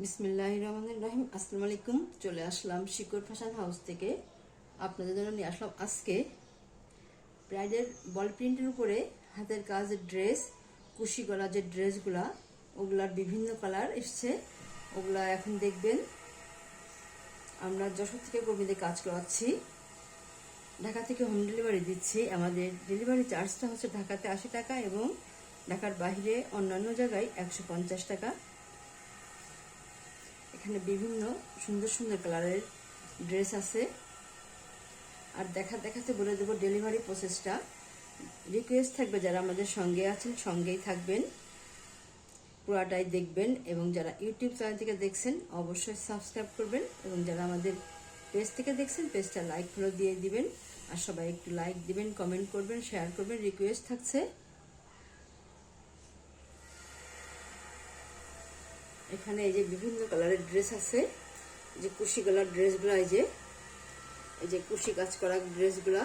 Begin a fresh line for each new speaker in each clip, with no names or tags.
বিসমিল্লাহির রহমানির রহিম। আসসালামু আলাইকুম। চলে আসলাম শিকর ফ্যাশন হাউস থেকে। আপনাদের জন্য নিয়ে আসলাম আজকে ব্রাইডের বল প্রিন্টের উপরে হাতের কাজের ড্রেস, কুশি গলা যে ড্রেসগুলা, ওগুলার বিভিন্ন কালার এসছে। ওগুলা এখন দেখবেন। আমরা যশোর থেকে কর্মীদের কাজ করাচ্ছি, ঢাকা থেকে হোম ডেলিভারি দিচ্ছি। আমাদের ডেলিভারি চার্জটা হচ্ছে ঢাকাতে 80 টাকা এবং ঢাকার বাইরে অন্যান্য জায়গায় 150 টাকা। এখানে বিভিন্ন সুন্দর সুন্দর কালারের ড্রেস আছে। আর দেখাতে বলে দেবো ডেলিভারি প্রসেসটা। রিকোয়েস্ট থাকবে যারা আমাদের সঙ্গে আছেন সঙ্গেই থাকবেন, পুরাটাই দেখবেন। এবং যারা ইউটিউব চ্যানেল থেকে দেখছেন অবশ্যই সাবস্ক্রাইব করবেন, এবং যারা আমাদের পেজ থেকে দেখছেন পেজটা লাইক ফলো দিয়ে দিবেন। আর সবাই একটু লাইক দিবেন, কমেন্ট করবেন, শেয়ার করবেন, রিকোয়েস্ট থাকছে। এখানে এই যে বিভিন্ন কালারের ড্রেস আছে, যে কুশি গলার ড্রেসগুলো, এই যে কুশি কাজ করা ড্রেসগুলা,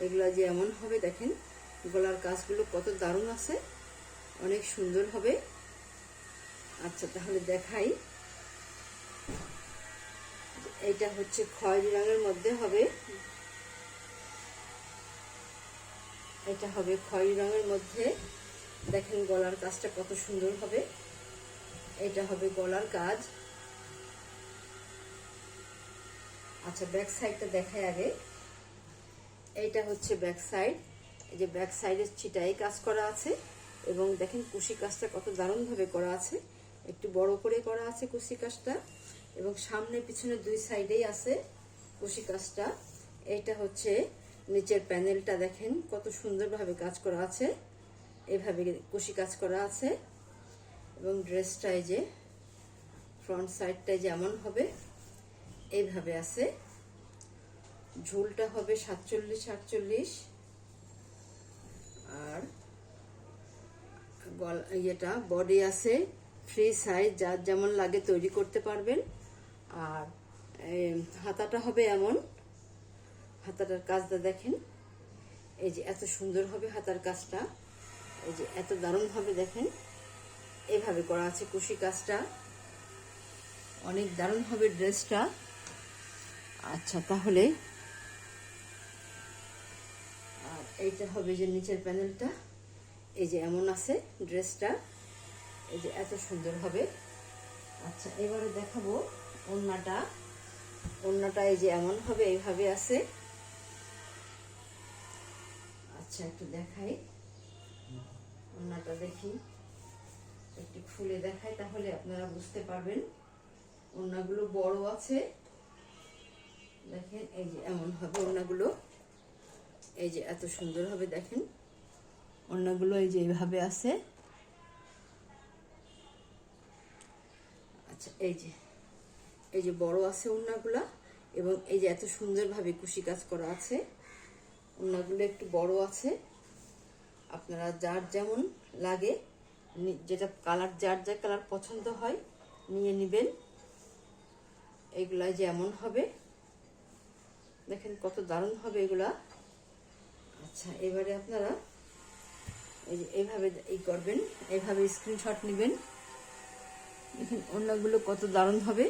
এগুলা যে এমন হবে দেখেন, গলার কাজগুলো কত দারুণ আছে, অনেক সুন্দর হবে। আচ্ছা তাহলে দেখাই। এইটা হচ্ছে খয়েরি রঙের মধ্যে হবে, এটা হবে খয়েরি রঙের মধ্যে। দেখেন গলার কাজটা কত সুন্দর হবে। এটা হবে গলার কাজ। আচ্ছা ব্যাক সাইডটা দেখাই আগে। এইটা হচ্ছে ব্যাক সাইড। এই যে ব্যাক সাইডের ছিটাই কাজ করা আছে, এবং দেখেন কুশি কাজটা কত দারুণভাবে করা আছে, একটু বড় করে করা আছে কুশি কাজটা, এবং সামনে পিছনে দুই সাইডেই আছে কুশি কাজটা। এইটা হচ্ছে নিচের প্যানেলটা, দেখেন কত সুন্দরভাবে কাজ করা আছে, এইভাবে কুশি কাজ করা আছে। এবং ড্রেসটা এই যে ফ্রন্ট সাইডটা যেমন হবে এইভাবে আছে। ঝুলটা হবে 47-48, আর ইয়েটা বডি আছে ফ্রি সাইজ, যার যেমন লাগে তৈরি করতে পারবেন। আর হাতাটা হবে এমন, হাতাটার কাজটা দেখেন, এই যে এত সুন্দর হবে হাতার কাজটা, এই যে এত দারুণ হবে দেখেন, এইভাবে করা আছে কুশি কাজটা, অনেক দারুণ হবে ড্রেসটা। আচ্ছা তাহলে আর এইটা হবে যে নিচের প্যানেলটা, এই যে এমন আছে ড্রেসটা, এই যে এত সুন্দর হবে। আচ্ছা এবারে দেখাবো ওড়নাটা। ওড়নাটা এই যে এমন হবে, এইভাবে আছে। আচ্ছা একটু দেখাই ওড়নাটা, দেখি একটু খুলে দেখাই, তাহলে আপনারা বুঝতে পারবেন। ওড়নাগুলো বড় আছে, দেখেন এই যে এমন হবে ওড়নাগুলো, এই যে এত সুন্দর হবে দেখেন ওড়নাগুলো, এই যে এইভাবে আছে। আচ্ছা এই যে বড় আছে ওড়নাগুলা, এবং এই যে এত সুন্দরভাবে কুশি কাজ করা আছে। ওড়নাগুলো একটু বড় আছে, আপনারা যার যেমন লাগে, যেটা কালার যার যা কালার পছন্দ হয় নিয়ে নেবেন। এইগুলা যেমন হবে দেখেন কত দারুণ হবে এগুলা। আচ্ছা এবারে আপনারা এই যে এইভাবে করবেন, এইভাবে স্ক্রিনশট নেবেন, দেখেন ওড়নাগুলো কত দারুণ হবে।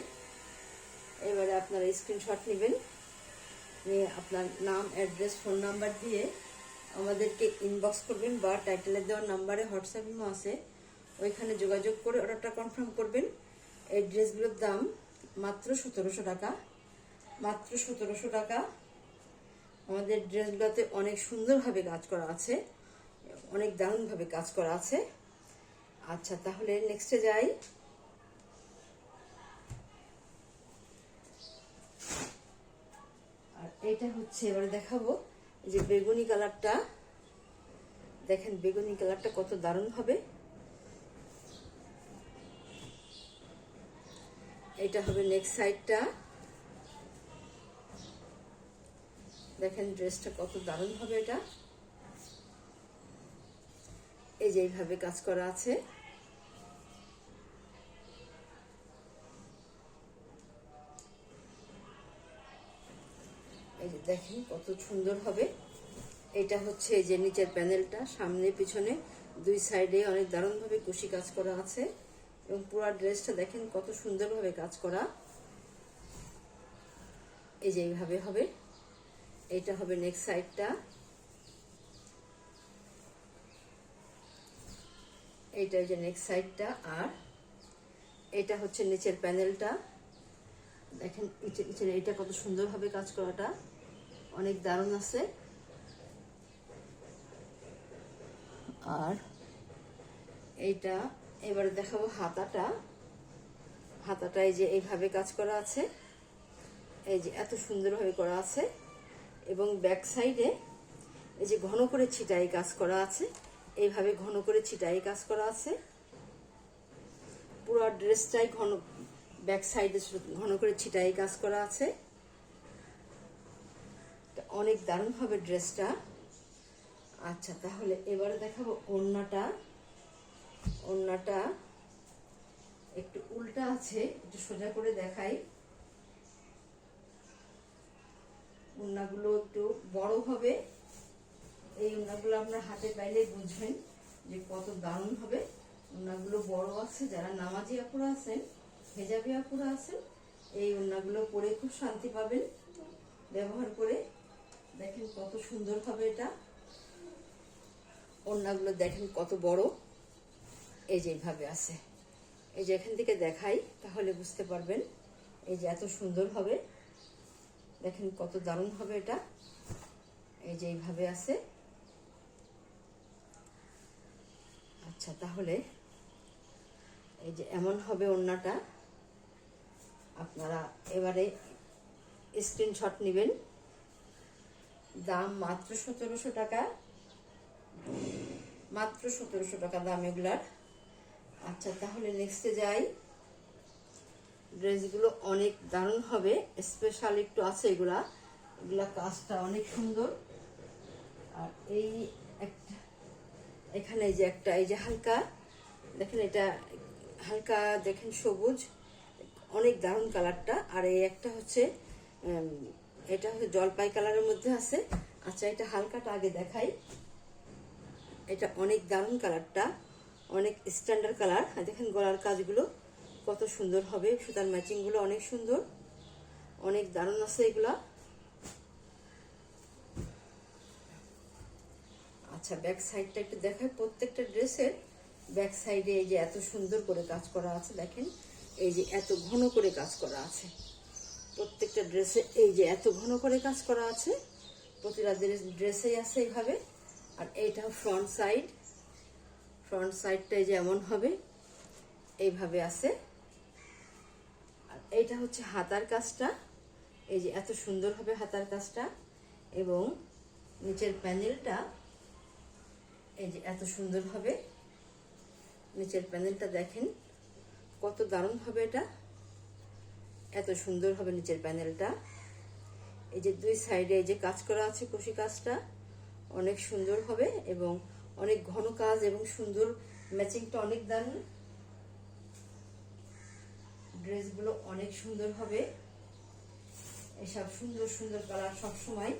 এবারে আপনারা স্ক্রিনশট নেবেন, নিয়ে আপনার নাম, অ্যাড্রেস, ফোন নাম্বার দিয়ে আমাদেরকে ইনবক্স করবেন, বা টাইটেলে দেওয়া নাম্বারে হোয়াটসঅ্যাপ ইমো আছে, ওইখানে যোগাযোগ করে অর্ডারটা কনফার্ম করবেন। এই ড্রেসগুলোর দাম মাত্র 1700 টাকা, মাত্র 1700 টাকা। আমাদের ড্রেসগুলোতে অনেক সুন্দরভাবে কাজ করা আছে, অনেক দারুণভাবে কাজ করা আছে। আচ্ছা তাহলে নেক্সটে যাই। আর এইটা হচ্ছে এবারে দেখাবো এই যে বেগুনি কালারটা, দেখেন বেগুনি কালারটা কত দারুণ হবে। এটা হবে নেক্সট সাইডটা, দেখেন ড্রেসটা কত দারুণ হবে। এটা এই যে এইভাবে কাজ করা আছে, এই যে দেখেন কত সুন্দর হবে। এটা হচ্ছে এই যে নিচের প্যানেলটা, সামনে পিছনে দুই সাইডে অনেক দারুণভাবে কুশি কাজ করা আছে। এবং পুরো ড্রেসটা দেখেন কত সুন্দরভাবে কাজ করা। এই যে এইভাবে হবে, এইটা হবে নেক্সট সাইডটা, এইটা যে নেক্সট সাইডটা, আর এটা হচ্ছে নিচের প্যানেলটা। দেখেন নিচের এইটা কত সুন্দরভাবে কাজ করাটা, অনেক দারুণ আছে। আর এইটা এবারে দেখাবো হাতাটা। হাতাটা এই যে এইভাবে কাজ করা আছে, এই যে এত সুন্দরভাবে করা আছে, এবং ব্যাক সাইডে এই যে ঘন করে ছিটাই কাজ করা আছে, এইভাবে ঘন করে ছিটাই কাজ করা আছে। পুরো ড্রেসটাই ঘন, ব্যাক সাইডে ঘন করে ছিটাই কাজ করা আছে। অনেক দারুণ হবে ড্রেসটা। আচ্ছা, তাহলে এবারে দেখাবো ওড়নাটা। ওড়নাটা একটু উল্টা আছে, একটু সোজা করে দেখাই। ওড়নাগুলো একটু বড় হবে, এই ওড়নাগুলো আপনার হাতে পাইলে বুঝবেন যে কত দারুণ হবে। ওড়নাগুলো বড় আছে, যারা নামাজি আপুরা আছেন, হেজাবি আপুরা আছেন, এই ওড়নাগুলো পরে খুব শান্তি পাবেন ব্যবহার করে। দেখেন কত সুন্দর হবে এটা। ওড়নাগুলো দেখেন কত বড়, এই যে এইভাবে আছে। এই যে এখান থেকে দেখাই তাহলে বুঝতে পারবেন, এই যে এত সুন্দর হবে, দেখেন কত দারুণ হবে এটা। এই যে এইভাবে আছে। আচ্ছা, তাহলে এই যে এমন হবে ওড়নাটা। আপনারা এবারে স্ক্রিনশট নেবেন। দাম মাত্র 1700 টাকা, মাত্র 1700 টাকা দাম এগুলার। আচ্ছা, তাহলে নেক্সটে যাই। ড্রেসগুলো অনেক দারুণ হবে, স্পেশাল একটু আছে এগুলা। এগুলা কাজটা অনেক সুন্দর। আর এই একটা এখানে এই যে একটা, এই যে হালকা দেখেন, এটা হালকা দেখেন সবুজ, অনেক দারুণ কালারটা। আর এই একটা হচ্ছে এটা হচ্ছে জলপাই কালারের মধ্যে আছে। আচ্ছা, এটা হালকাটা আগে দেখাই। এটা অনেক দারুণ কালারটা, অনেক স্ট্যান্ডার্ড কালার। আর দেখেন গলার কাজগুলো কত সুন্দর হবে, সুতার ম্যাচিংগুলো অনেক সুন্দর, অনেক দারুণ আছে এগুলা। আচ্ছা, ব্যাক সাইডটা একটু দেখাই। প্রত্যেকটা ড্রেসের ব্যাক সাইডে এই যে এত সুন্দর করে কাজ করা আছে, দেখেন এই যে এত ঘন করে কাজ করা আছে। প্রত্যেকটা ড্রেসে এই যে এত ঘন করে কাজ করা আছে, প্রতিটা ড্রেসেই আছে এইভাবে। আর এইটা ফ্রন্ট সাইড, ফ্রন্ট সাইডটা এই যে এমন হবে, এইভাবে আছে। আর এইটা হচ্ছে হাতার কাজটা, এই যে এত সুন্দর হবে হাতার কাজটা। এবং নিচের প্যানেলটা এই যে এত সুন্দর হবে, নিচের প্যানেলটা দেখেন কত দারুণ হবে এটা, এত সুন্দর হবে নিচের প্যানেলটা। এই যে দুই সাইডে এই যে কাজ করা আছে, কুশি কাজটা অনেক সুন্দর হবে এবং অনেক ঘন কাজ এবং সুন্দর ম্যাচিংটা অনেক দারুণ। ড্রেসগুলো অনেক সুন্দর হবে। এসব সুন্দর সুন্দর কালার সবসময়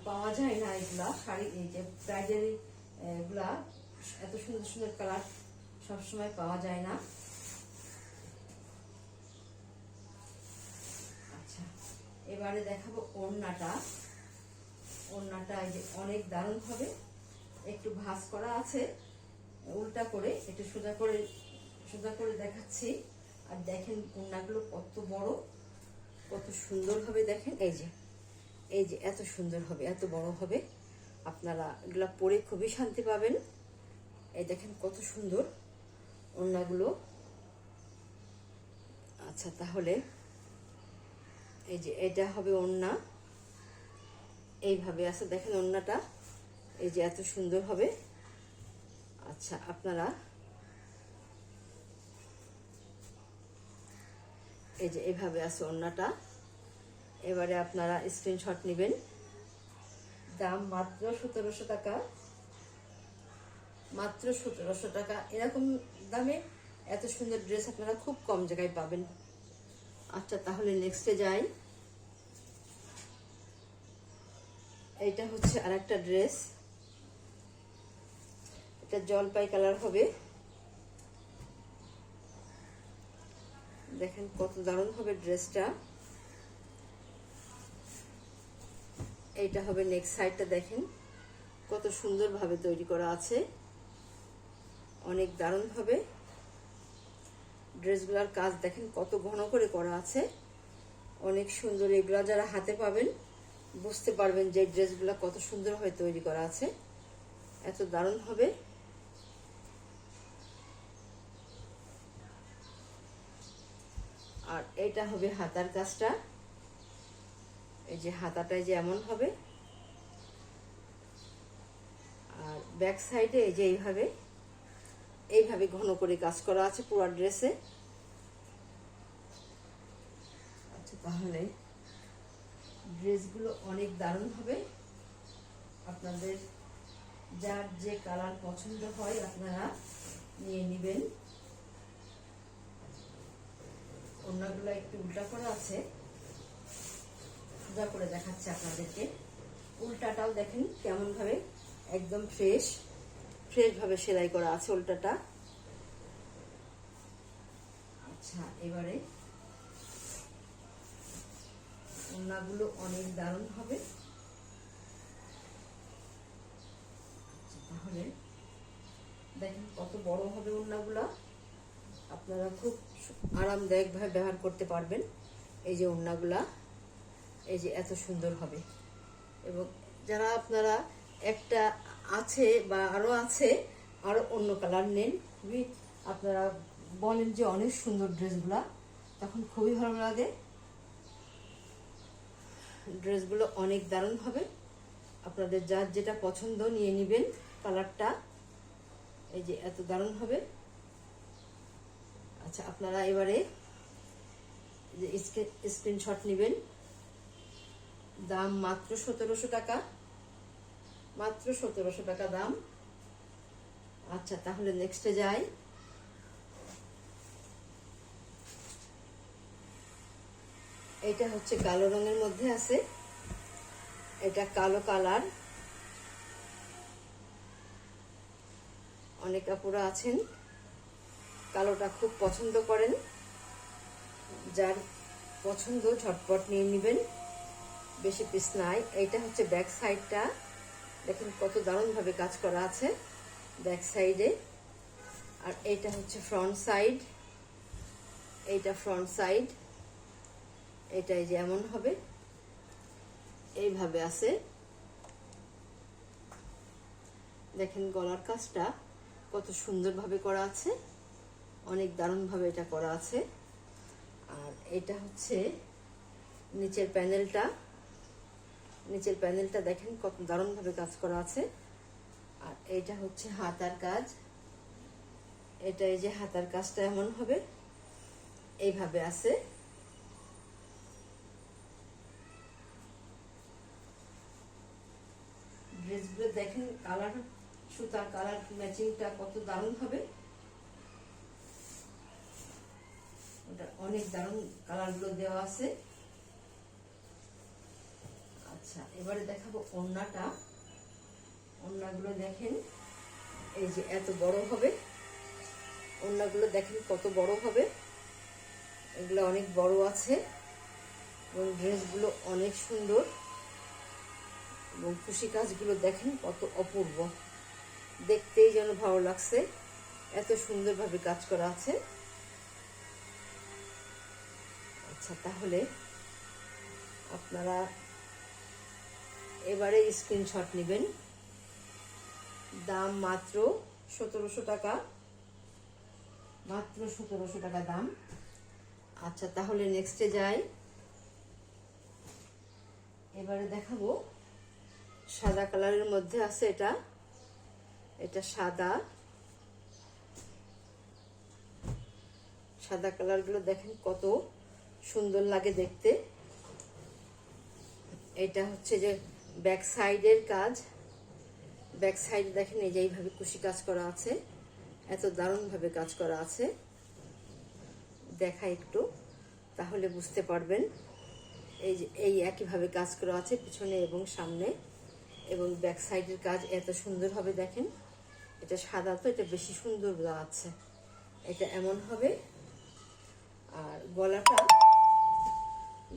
পাওয়া যায় না, এগুলা শাড়ি, এই যে ব্রাইডাল এগুলা এত সুন্দর সুন্দর কালার সবসময় পাওয়া যায় না। আচ্ছা, এবারে দেখাবো ওড়নাটা। ওড়নাটা এই যে অনেক দারুণ হবে, একটু ভাঁজ করা আছে উল্টা করে, একটু সোজা করে দেখাচ্ছি। আর দেখেন ওড়নাগুলো কত বড়, কত সুন্দর হবে। দেখেন এই যে এত সুন্দর হবে, এত বড় হবে। আপনারা এগুলা পরে খুবই শান্তি পাবেন। এই দেখেন কত সুন্দর ওড়নাগুলো। আচ্ছা, তাহলে এই যে এটা হবে ওড়না, এইভাবে আছে দেখেন ওড়নাটা, এই যে এত সুন্দর হবে। আচ্ছা, আপনারা এই যে এইভাবে আছে ওড়নাটা। এবারে আপনারা স্ক্রিনশট নেবেন। দাম মাত্র 1700 টাকা, মাত্র 1700 টাকা। এরকম দামে এত সুন্দর ড্রেস আপনারা খুব কম জায়গায় পাবেন। আচ্ছা, তাহলে নেক্সটে যাই। এইটা হচ্ছে আর একটা ড্রেস, এটা জলপাই কালার হবে। দেখেন কত দারুণ হবে ড্রেসটা। এইটা হবে নেক্সট সাইডটা, দেখেন কত সুন্দরভাবে তৈরি করা আছে, অনেক দারুণ হবে। ড্রেসগুলোর কাজ দেখেন কত ঘন করে করা আছে, অনেক সুন্দর। এগুলা যারা হাতে পাবেন বুঝতে পারবেন যে ড্রেসগুলো কত সুন্দরভাবে তৈরি করা আছে, এত দারুণ হবে। আর এটা হবে হাতার কাজটা, এই যে হাতাটাই যে এমন হবে, আর ব্যাক সাইডে এই যে এইভাবে ঘন করে কাজ করা আছে পুরো ড্রেসে। আচ্ছা, তাহলে ড্রেসগুলো অনেক দারুণ হবে। আপনাদের যার যে কালার পছন্দ হয় আপনারা নিয়ে নেবেন। ওড়নাগুলো একটু উল্টা করা আছে, সোজা করে দেখাচ্ছে আপনাদেরকে। উল্টাটাও দেখেন কেমন ভাবে একদম ফ্রেশ ভাবে সেলাই করা আছে উল্টাটা। আচ্ছা, এবারে ওড়নাগুলো অনেক দারুণ হবে। তাহলে দেখেন কত বড় হবে ওড়নাগুলো, আপনারা খুব আরামদায়কভাবে ব্যবহার করতে পারবেন। এই যে ওড়নাগুলা এই যে এত সুন্দর হবে। এবং যারা আপনারা একটা আছে বা আরো আছে আরো অন্য কালার নেন, খুবই আপনারা বলেন যে অনেক সুন্দর ড্রেসগুলা, তখন খুবই ভালো লাগে। ড্রেসগুলো অনেক দারুণ হবে, আপনাদের যার যেটা পছন্দ নিয়ে নেবেন কালারটা। এই যে এত দারুণ হবে। আচ্ছা, আপনারা এবারে যে স্ক্রিনশট নেবেন। দাম মাত্র 1700 টাকা, মাত্র 1700 টাকা দাম। আচ্ছা, তাহলে নেক্সটে যাই। এটা হচ্ছে কালো রঙের মধ্যে আছে, এটা কালো কালার। অনেক আপুরা আছেন কালোটা খুব পছন্দ করেন, যার পছন্দ ঝটপট নিয়ে নেবেন, বেশি পিস নাই। এইটা হচ্ছে ব্যাক সাইডটা, দেখেন কত দারুণ ভাবে কাজ করা আছে ব্যাক সাইডে। আর এইটা হচ্ছে ফ্রন্ট সাইড, এইটা ফ্রন্ট সাইড। এটাই যেমন হবে এইভাবে আছে। দেখেন গলার কাজটা কত সুন্দরভাবে করা আছে, অনেক দারুণভাবে এটা করা আছে। আর এটা হচ্ছে নিচের প্যানেলটা, নিচের প্যানেলটা দেখেন কত দারুণভাবে কাজ করা আছে। আর এইটা হচ্ছে হাতার কাজ, এটা এই যে হাতার কাজটা এমন হবে, এইভাবে আছে। ড্রেসগুলো দেখেন কালার, সুতার কালার ম্যাচিংটা কত দারুণ হবে, ওটা অনেক দারুণ কালারগুলো দেওয়া আছে। আচ্ছা, এবারে দেখাবো ওড়নাটা। ওড়নাগুলো দেখেন এই যে এত বড় হবে, ওড়নাগুলো দেখেন কত বড় হবে, এগুলো অনেক বড় আছে। এবং ড্রেসগুলো অনেক সুন্দর, এবং কুশি কাজগুলো দেখেন কত অপূর্ব, দেখতেই যেন ভালো লাগছে, এত সুন্দরভাবে কাজ করা আছে। আচ্ছা, তাহলে আপনারা এবারে স্ক্রিনশট নেবেন। দাম মাত্র 1700 টাকা, মাত্র 1700 টাকা দাম। আচ্ছা, তাহলে নেক্সটে যাই। এবারে দেখাবো সাদা কালারের মধ্যে আছে, এটা সাদা কালারগুলো দেখেন কত সুন্দর লাগে দেখতে। এটা হচ্ছে যে ব্যাক সাইডের কাজ, ব্যাক সাইডে দেখেন এই যে এইভাবে কুশি কাজ করা আছে, এত দারুণভাবে কাজ করা আছে। দেখা একটু, তাহলে বুঝতে পারবেন। এই যে এই একইভাবে কাজ করা আছে পিছনে এবং সামনে, এবং ব্যাক সাইডের কাজ এত সুন্দর হবে দেখেন। এটা সাদা তো এটা বেশি সুন্দর দেওয়া আছে, এটা এমন হবে। আর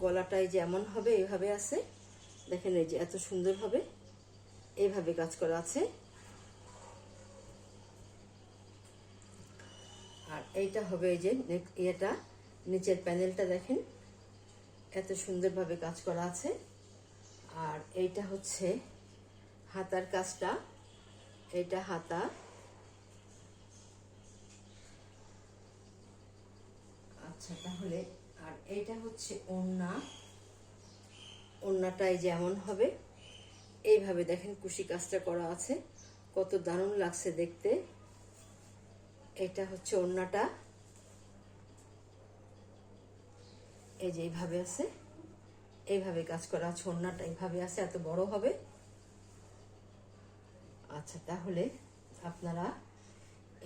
গলাটাই যেমন হবে এইভাবে আছে, দেখেন এই যে এত সুন্দর হবে এইভাবে কাজ করা আছে। আর এইটা হবে এই যে এটা নিচের প্যানেলটা দেখেন এত সুন্দরভাবে কাজ করা আছে। আর এইটা হচ্ছে হাতার কাজটা, এইটা হাতা, আচ্ছা তাহলে আর এইটা হচ্ছে ওড়নাটাই যেমন হবে এইভাবে দেখেন কুশি কাজটা করা আছে, কত দারুণ লাগছে দেখতে। এটা হচ্ছে ওড়নাটা, এই যে এইভাবে আছে, এইভাবে কাজ করা আছে, ওড়নাটা এইভাবে আছে, এত বড় হবে। আচ্ছা তাহলে আপনারা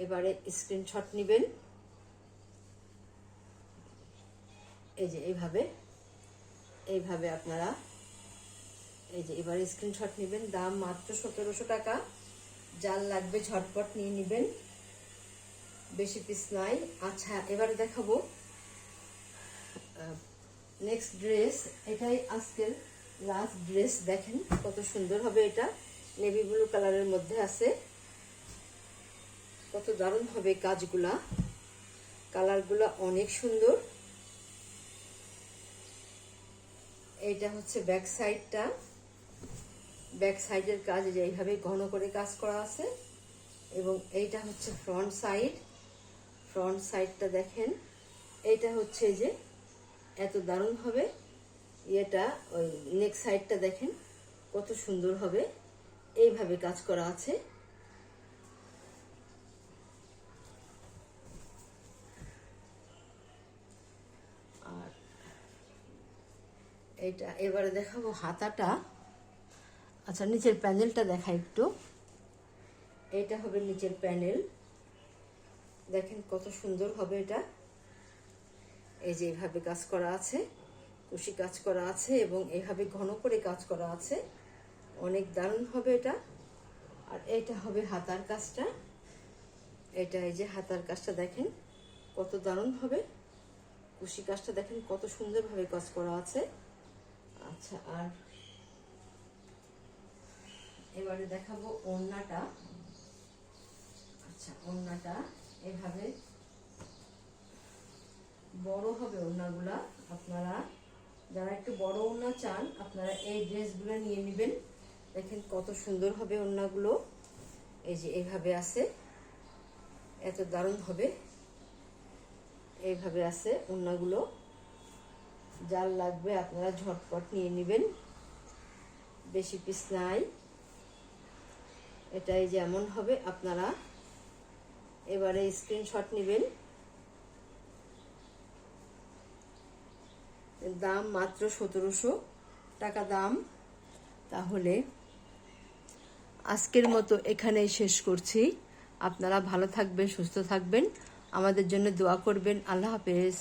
এবারে স্ক্রিনশট নেবেন, এই যে এইভাবে আপনারা এই যে এবারে স্ক্রিনশট নেবেন। দাম মাত্র 1700 টাকা, যার লাগবে ঝটপট নিয়ে নেবেন, বেশি পিস নাই। আচ্ছা এবারে দেখাবো নেক্সট ড্রেস, এটাই আজকের লাস্ট ড্রেস। দেখেন কত সুন্দর হবে, এটা নেভি ব্লু কালারের মধ্যে আছে, কত দারুণ হবে কাজগুলা, কালারগুলা অনেক সুন্দর। এইটা হচ্ছে ব্যাক সাইডটা, ব্যাক সাইডের কাজ যে এইভাবে ঘন করে কাজ করা আছে। এবং এইটা হচ্ছে ফ্রন্ট সাইডটা দেখেন, এইটা হচ্ছে যে এত দারুণ হবে এটা। ওই নেক সাইডটা দেখেন কত সুন্দর হবে, এইভাবে কাজ করা আছে। আর এইটা এবারে দেখাবো হাতাটা। আচ্ছা নিচের প্যানেলটা দেখা একটু, এইটা হবে নিচের প্যানেল, দেখেন কত সুন্দর হবে এটা। এই যে এইভাবে কাজ করা আছে, কুশি কাজ করা আছে এবং এইভাবে ঘন করে কাজ করা আছে, অনেক দারুণ হবে এটা। আর এইটা হবে হাতার কাজটা, এটা এই যে হাতার কাজটা দেখেন কত দারুণ হবে, কুশি কাজটা দেখেন কত সুন্দরভাবে কাজ করা আছে। আচ্ছা আর এবারে দেখাবো ওড়নাটা। আচ্ছা ওড়নাটা এভাবে বড় হবে ওড়নাগুলা, আপনারা যারা একটু বড় ওড়না চান আপনারা এই ড্রেসগুলো নিয়ে নেবেন, দেখেন কত সুন্দর হবে ওড়নাগুলো, এই যে এইভাবে আছে, এত দারুণ হবে, এইভাবে আছে ওড়নাগুলো, যার লাগবে আপনারা ঝটপট নিয়ে নেবেন, বেশি পিস নাই। এটাই যেমন হবে আপনারা এবারে স্ক্রিনশট নেবেন। দাম মাত্র 1700 টাকা দাম। তাহলে আজকের মতো এখানেই শেষ করছি, আপনারা ভালো থাকবেন, সুস্থ থাকবেন, আমাদের জন্য দোয়া করবেন। আল্লাহ হাফেজ।